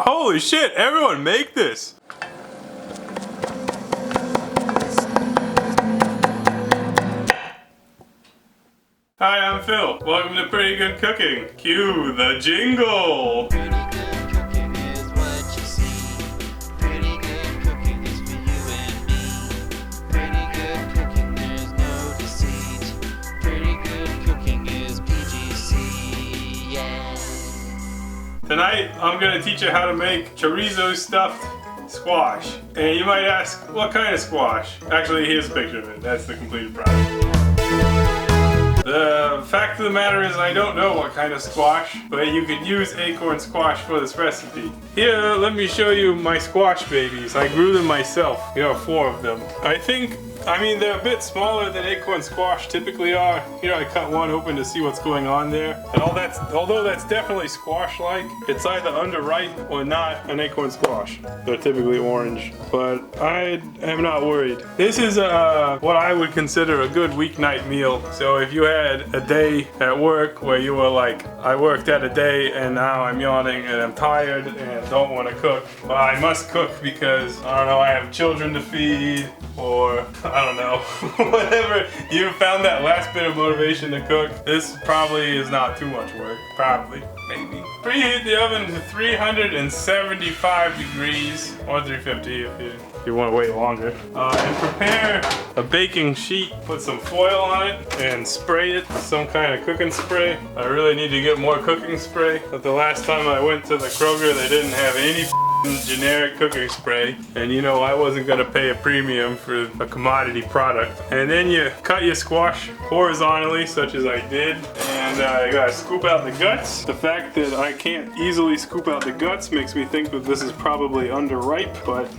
Holy shit, everyone make this! Hi, I'm Phil. Welcome to Pretty Good Cooking. Cue the jingle! Pretty good cooking is what you see. Pretty good cooking is for you and me. Pretty good cooking, there's no deceit. Pretty good cooking is PGC, yeah. Tonight, I'm gonna teach you how to make chorizo stuffed squash. And you might ask, what kind of squash? Actually, here's a picture of it. That's the completed product. The fact of the matter is I don't know what kind of squash, but you could use acorn squash for this recipe. Here, let me show you my squash babies. I grew them myself. There are 4 of them. I mean, they're a bit smaller than acorn squash typically are. Here, I cut one open to see what's going on there. And although that's definitely squash-like, it's either underripe or not an acorn squash. They're typically orange, but I am not worried. This is what I would consider a good weeknight meal. So if you had a day at work where you were like, I worked at a day and now I'm yawning and I'm tired and don't want to cook, but I must cook because, I don't know, I have children to feed, or I don't know, whatever, you found that last bit of motivation to cook, this probably is not too much work. Probably, maybe. Preheat the oven to 375 degrees, or 350 if you want to wait longer. And prepare a baking sheet, put some foil on it, and spray it with some kind of cooking spray. I really need to get more cooking spray, but the last time I went to the Kroger, they didn't have any generic cooking spray, and you know I wasn't gonna pay a premium for a commodity product. And then you cut your squash horizontally, such as I did, and you gotta scoop out the guts. The fact that I can't easily scoop out the guts makes me think that this is probably underripe, but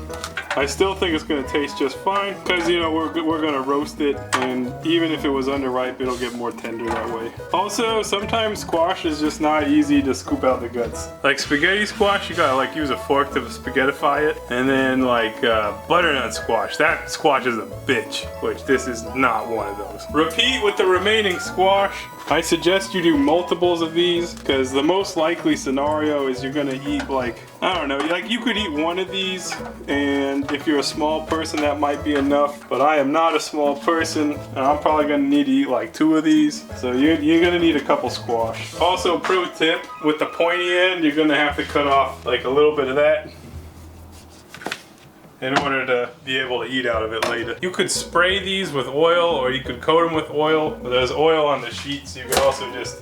I still think it's gonna taste just fine because, you know, we're gonna roast it, and even if it was underripe, it'll get more tender that way. Also, sometimes squash is just not easy to scoop out the guts. Like spaghetti squash, you gotta like use a fork to spaghettify it, and then like butternut squash, that squash is a bitch, which this is not one of those. Repeat with the remaining squash. I suggest you do multiples of these because the most likely scenario is you're gonna eat like, I don't know, like you could eat one of these, and if you're a small person that might be enough, but I am not a small person and I'm probably gonna need to eat like 2 of these, so you're gonna need a couple squash. Also, pro tip, with the pointy end you're gonna have to cut off like a little bit of that in order to be able to eat out of it later. You could spray these with oil, or you could coat them with oil. There's oil on the sheet, so you could also just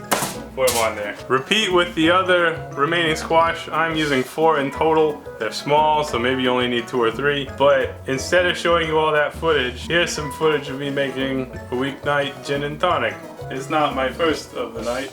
put them on there. Repeat with the other remaining squash. I'm using 4 in total. They're small, so maybe you only need 2 or 3. But instead of showing you all that footage, here's some footage of me making a weeknight gin and tonic. It's not my first of the night.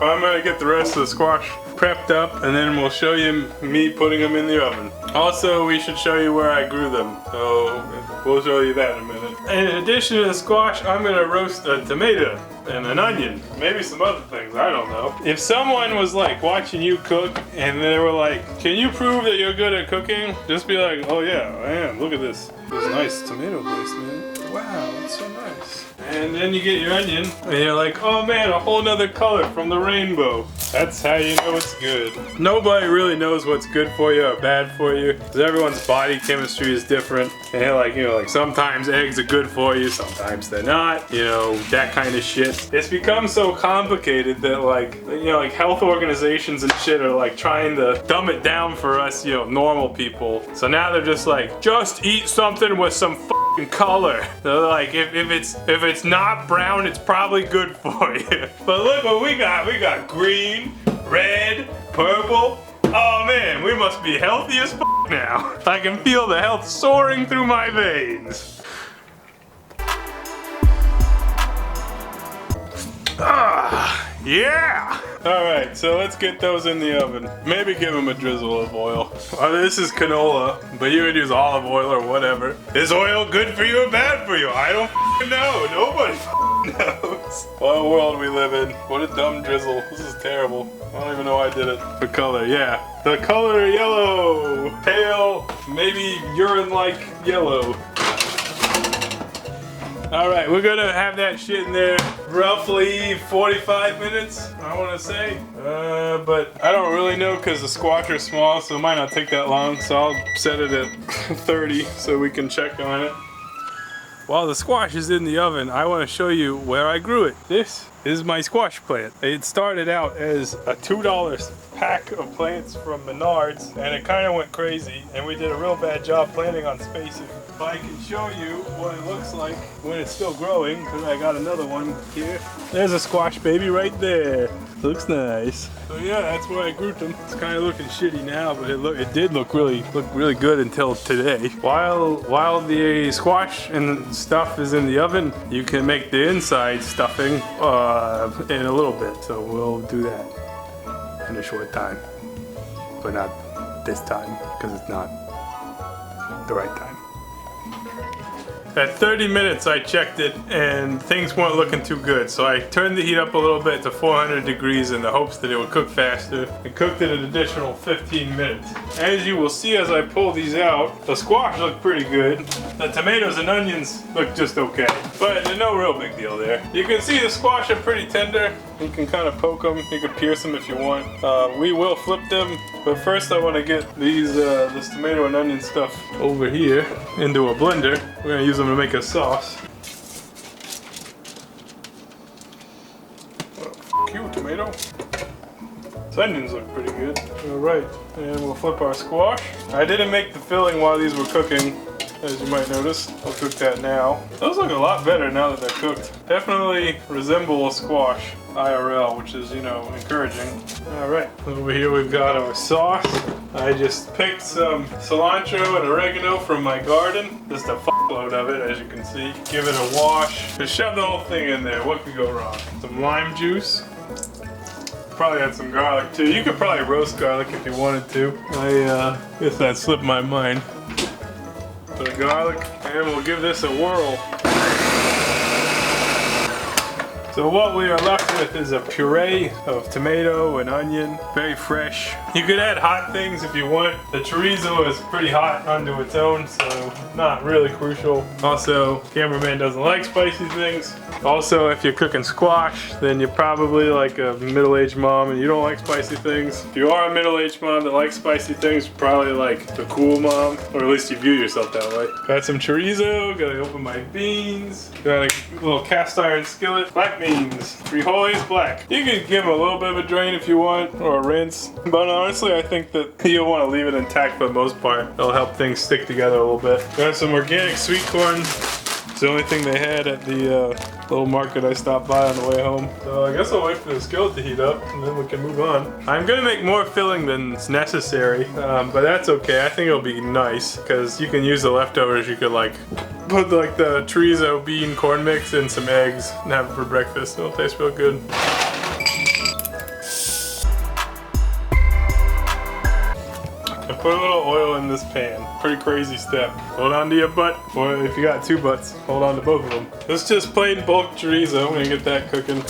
I'm gonna get the rest of the squash prepped up, and then we'll show you me putting them in the oven. Also, we should show you where I grew them, so we'll show you that in a minute. In addition to the squash, I'm gonna roast a tomato and an onion, maybe some other things, I don't know. If someone was like watching you cook and they were like, can you prove that you're good at cooking? Just be like, oh yeah, I am, look at this. This nice tomato placement. Wow, that's so nice. And then you get your onion, and you're like, oh man, a whole nother color from the rainbow. That's how you know it's good. Nobody really knows what's good for you or bad for you, because everyone's body chemistry is different. And like, you know, like sometimes eggs are good for you, sometimes they're not, you know, that kind of shit. It's become so complicated that like, you know, like health organizations and shit are like trying to dumb it down for us, you know, normal people. So now they're just like, just eat something with some color. They're like, if it's not brown, it's probably good for you. But look what we got. We got green, red, purple. Oh man, we must be healthy as now. I can feel the health soaring through my veins. Ah, yeah! Alright, so let's get those in the oven. Maybe give them a drizzle of oil. This is canola, but you could use olive oil or whatever. Is oil good for you or bad for you? I don't know. Nobody knows. What world we live in. What a dumb drizzle. This is terrible. I don't even know why I did it. The color, yeah. The color yellow. Pale, maybe urine-like yellow. All right, we're gonna have that shit in there roughly 45 minutes, I wanna say. But I don't really know because the squash are small, so it might not take that long. So I'll set it at 30 so we can check on it. While the squash is in the oven, I wanna show you where I grew it. This is my squash plant. It started out as a $2 pack of plants from Menards, and it kind of went crazy, and we did a real bad job planting on spacing. But I can show you what it looks like when it's still growing, because I got another one here. There's a squash baby right there. Looks nice. So yeah, that's where I grew them. It's kind of looking shitty now, but it did look really good until today. While the squash and stuff is in the oven, you can make the inside stuffing in a little bit. So we'll do that in a short time, but not this time because it's not the right time. At 30 minutes I checked it and things weren't looking too good, so I turned the heat up a little bit to 400 degrees in the hopes that it would cook faster, and cooked it an additional 15 minutes. As you will see as I pull these out, the squash looked pretty good. The tomatoes and onions look just okay, but there's no real big deal there. You can see the squash are pretty tender. You can kind of poke them, you can pierce them if you want. We will flip them, but first I want to get this tomato and onion stuff over here into a blender. We're going to use them to make a sauce. Oh, f*** you, tomato. These onions look pretty good. Alright, and we'll flip our squash. I didn't make the filling while these were cooking, as you might notice. I'll cook that now. Those look a lot better now that they're cooked. Definitely resemble a squash IRL, which is, you know, encouraging. Alright, over here we've got our sauce. I just picked some cilantro and oregano from my garden. Just a fuckload of it, as you can see. Give it a wash. Just shove the whole thing in there. What could go wrong? Some lime juice. Probably add some garlic too. You could probably roast garlic if you wanted to. I guess that slipped my mind. The garlic, and we'll give this a whirl. So what we are left with is a puree of tomato and onion, very fresh. You could add hot things if you want. The chorizo is pretty hot unto its own, so not really crucial. Also, cameraman doesn't like spicy things. Also, if you're cooking squash, then you're probably like a middle-aged mom and you don't like spicy things. If you are a middle-aged mom that likes spicy things, you're probably like the cool mom, or at least you view yourself that way. Got some chorizo, gotta open my beans. Got a little cast iron skillet. Black beans, frijoles black. You can give them a little bit of a drain if you want, or a rinse. But honestly, I think that you'll want to leave it intact for the most part. It'll help things stick together a little bit. Got some organic sweet corn. It's the only thing they had at the little market I stopped by on the way home. So I guess I'll wait for the skillet to heat up and then we can move on. I'm gonna make more filling than is necessary, but that's okay. I think it'll be nice because you can use the leftovers. You could like put like the chorizo bean corn mix in some eggs and have it for breakfast. It'll taste real good. I put a little oil in this pan. Pretty crazy step. Hold on to your butt, or if you got two butts, hold on to both of them. This is just plain bulk chorizo. I'm gonna get that cooking.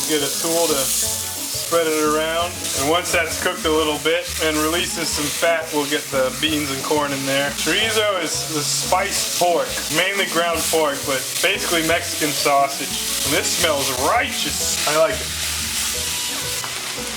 Get a tool to spread it around. And once that's cooked a little bit and releases some fat, we'll get the beans and corn in there. Chorizo is the spiced pork, mainly ground pork, but basically Mexican sausage. And this smells righteous. I like it.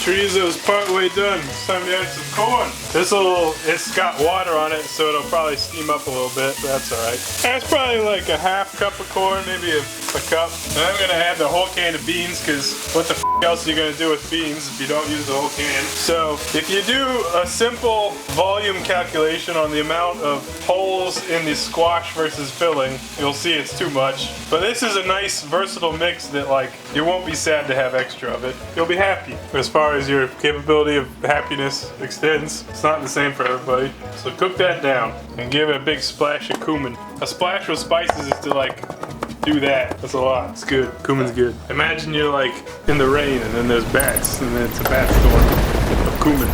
Chorizo's partway done. It's time to add some corn. It's got water on it, so it'll probably steam up a little bit, but that's alright. That's probably like a half cup of corn, maybe a cup. And I'm gonna add the whole can of beans, because what the else are you gonna do with beans if you don't use the whole can? So if you do a simple volume calculation on the amount of holes in the squash versus filling, you'll see it's too much. But this is a nice versatile mix that like you won't be sad to have extra of it. You'll be happy. As far as your capability of happiness extends, it's not the same for everybody. So cook that down and give it a big splash of cumin. A splash with spices is to like do that. That's a lot. It's good. Cumin's good. Imagine you're like in the rain and then there's bats and then it's a bat storm of cumin.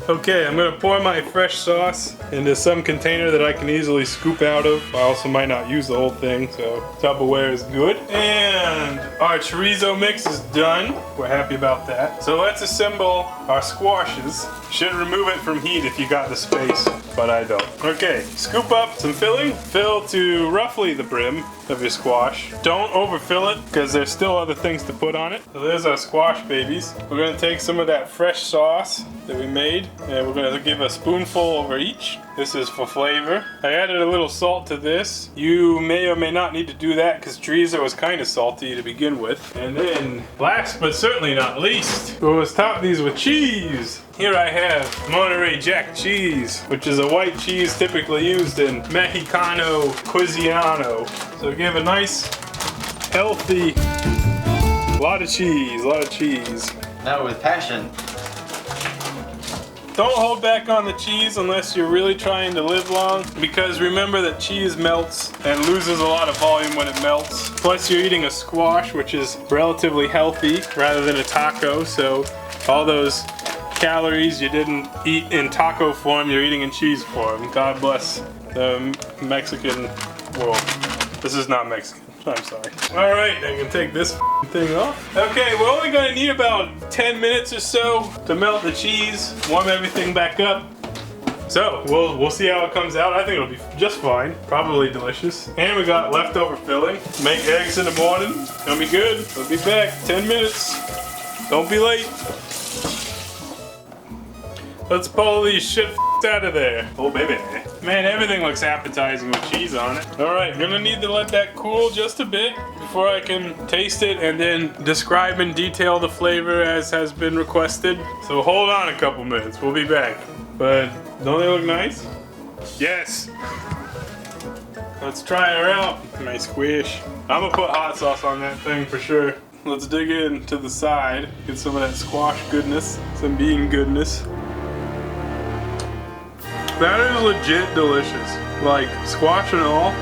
Okay, I'm gonna pour my fresh sauce into some container that I can easily scoop out of. I also might not use the whole thing, so Tupperware is good. And our chorizo mix is done. We're happy about that. So let's assemble our squashes. Should remove it from heat if you got the space, but I don't. Okay, scoop up some filling. Fill to roughly the brim of your squash. Don't overfill it because there's still other things to put on it. So there's our squash babies. We're gonna take some of that fresh sauce that we made and we're gonna give a spoonful over each. This is for flavor. I added a little salt to this. You may or may not need to do that because chorizo is kind of salty to begin with. And then last but certainly not least, we'll top these with cheese. Here I have Monterey Jack cheese, which is a white cheese typically used in Mexicano cuisiniano. So give a nice, healthy, lot of cheese. Now with passion. Don't hold back on the cheese unless you're really trying to live long, because remember that cheese melts and loses a lot of volume when it melts. Plus you're eating a squash, which is relatively healthy rather than a taco, so all those calories you didn't eat in taco form, you're eating in cheese form. God bless the Mexican world. This is not Mexican. I'm sorry. All right, I can take this thing off. Okay, we're only gonna need about 10 minutes or so to melt the cheese, warm everything back up. So we'll see how it comes out. I think it'll be just fine, probably delicious. And we got leftover filling. Make eggs in the morning. Gonna be good. We'll be back 10 minutes. Don't be late. Let's pull these shit out of there. Oh baby. Man, everything looks appetizing with cheese on it. All right, gonna need to let that cool just a bit before I can taste it and then describe in detail the flavor as has been requested. So hold on a couple minutes, we'll be back. But don't they look nice? Yes. Let's try her out. Nice squish. I'm gonna put hot sauce on that thing for sure. Let's dig in to the side, get some of that squash goodness, some bean goodness. That is legit delicious. Like, squash and all.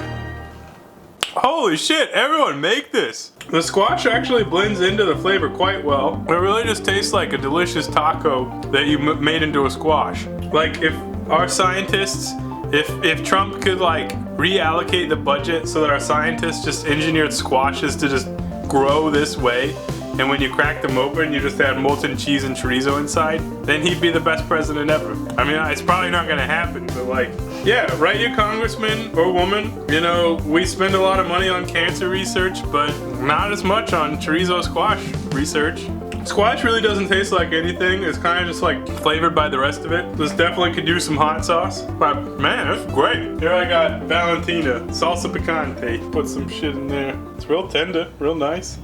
Holy shit, everyone make this. The squash actually blends into the flavor quite well. It really just tastes like a delicious taco that you made into a squash. Like, if our scientists, if Trump could like reallocate the budget so that our scientists just engineered squashes to just grow this way, and when you crack them open, you just add molten cheese and chorizo inside, then he'd be the best president ever. I mean, it's probably not gonna happen, but like, yeah, right, you congressman or woman, you know, we spend a lot of money on cancer research, but not as much on chorizo squash research. Squash really doesn't taste like anything. It's kind of just like flavored by the rest of it. This definitely could use some hot sauce, but man, that's great. Here I got Valentina, salsa picante. Put some shit in there. It's real tender, real nice.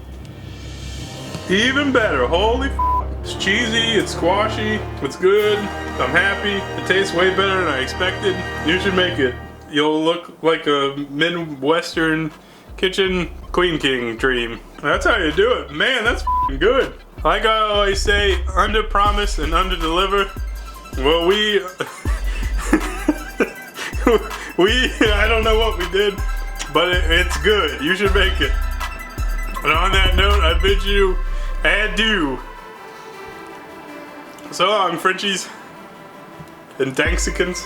Even better, holy f***. It's cheesy, it's squashy, it's good, I'm happy. It tastes way better than I expected. You should make it. You'll look like a Midwestern kitchen queen king dream. That's how you do it. Man, that's f***ing good. Like I always say, under promise and under deliver. Well, I don't know what we did, but it's good. You should make it. And on that note, I bid you adieu. So long, Frenchies and Danksicans.